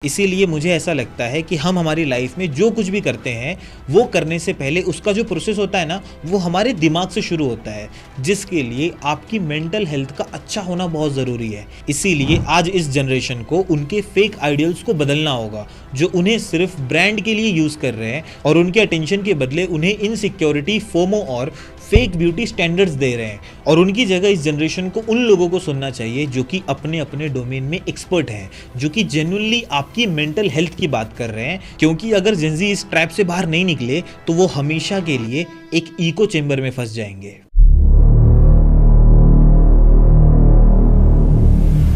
इसीलिए मुझे ऐसा लगता है कि हम हमारी लाइफ में जो कुछ भी करते हैं वो करने से पहले उसका जो प्रोसेस होता है ना, वो हमारे दिमाग से शुरू होता है, जिसके लिए आपकी मेंटल हेल्थ का अच्छा होना बहुत ज़रूरी है। इसीलिए आज इस जनरेशन को उनके फेक आइडियल्स को बदलना होगा, जो उन्हें सिर्फ ब्रांड के लिए यूज़ कर रहे हैं और उनके अटेंशन के बदले उन्हें इनसिक्योरिटी, फोमो और फेक ब्यूटी स्टैंडर्ड्स दे रहे हैं। और उनकी जगह इस जनरेशन को उन लोगों को सुनना चाहिए जो कि अपने अपने डोमेन में एक्सपर्ट हैं, जो कि जेन्युइनली आपकी मेंटल हेल्थ की बात कर रहे हैं। क्योंकि अगर जेंजी इस ट्रैप से बाहर नहीं निकले तो वो हमेशा के लिए एक इको चेंबर में फंस जाएंगे,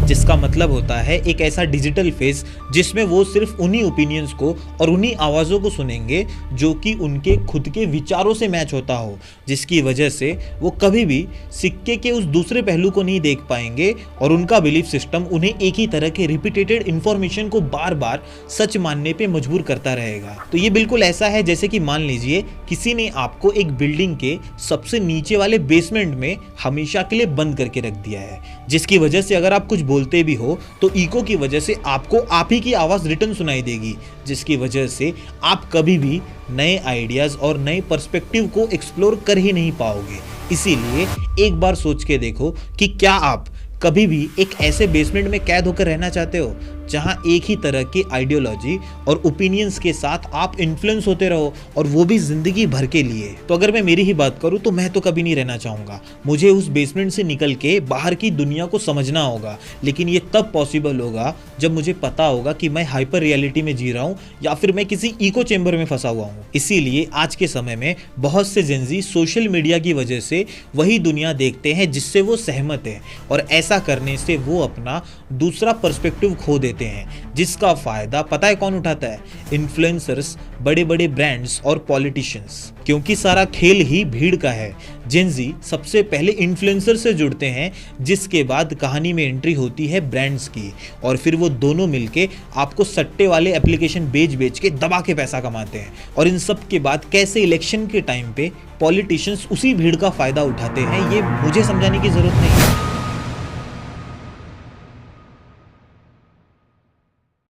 जिसका मतलब होता है एक ऐसा डिजिटल फेस जिसमें वो सिर्फ उन्हीं ओपिनियंस को और उन्हीं आवाज़ों को सुनेंगे जो कि उनके खुद के विचारों से मैच होता हो, जिसकी वजह से वो कभी भी सिक्के के उस दूसरे पहलू को नहीं देख पाएंगे और उनका बिलीफ सिस्टम उन्हें एक ही तरह के रिपीटेटेड इन्फॉर्मेशन को बार बार सच मानने पे मजबूर करता रहेगा। तो ये बिल्कुल ऐसा है जैसे कि मान लीजिए किसी ने आपको एक बिल्डिंग के सबसे नीचे वाले बेसमेंट में हमेशा के लिए बंद करके रख दिया है, जिसकी वजह से अगर आप कुछ बोलते भी हो तो इको की वजह से आपको आप ही की आवाज़ रिटर्न सुनाई देगी, जिसकी वजह से आप कभी भी नए आइडियाज़ और नए पर्सपेक्टिव को एक्सप्लोर कर ही नहीं पाओगे। इसीलिए एक बार सोच के देखो कि क्या आप कभी भी एक ऐसे बेसमेंट में कैद होकर रहना चाहते हो जहां एक ही तरह की आइडियोलॉजी और ओपिनियंस के साथ आप इन्फ्लुएंस होते रहो, और वो भी जिंदगी भर के लिए। तो अगर मैं मेरी ही बात करूं तो मैं तो कभी नहीं रहना चाहूँगा। मुझे उस बेसमेंट से निकल के बाहर की दुनिया को समझना होगा, लेकिन ये तब पॉसिबल होगा जब मुझे पता होगा कि मैं हाइपर रियलिटी में जी रहा हूँ या फिर मैं किसी इको चेंबर में फंसा हुआ हूँ। इसीलिए आज के समय में बहुत से जेंजी सोशल मीडिया की वजह से वही दुनिया देखते हैं जिससे वो सहमत है, और ऐसा करने से वो अपना दूसरा पर्सपेक्टिव खो देते हैं, जिसका फायदा पता है कौन उठाता है? इन्फ्लुएंसर्स, बड़े बड़े ब्रांड्स और पॉलिटिशियंस। क्योंकि सारा खेल ही भीड़ का है। जेंजी सबसे पहले इन्फ्लुएंसर से जुड़ते हैं, जिसके बाद कहानी में एंट्री होती है ब्रांड्स की, और फिर वो दोनों मिलके आपको सट्टे वाले एप्लीकेशन बेच के दबा के पैसा कमाते हैं। और इन सब के बाद कैसे इलेक्शन के टाइम पे पॉलिटिशियंस उसी भीड़ का फायदा उठाते हैं, ये मुझे समझाने की जरूरत नहीं है।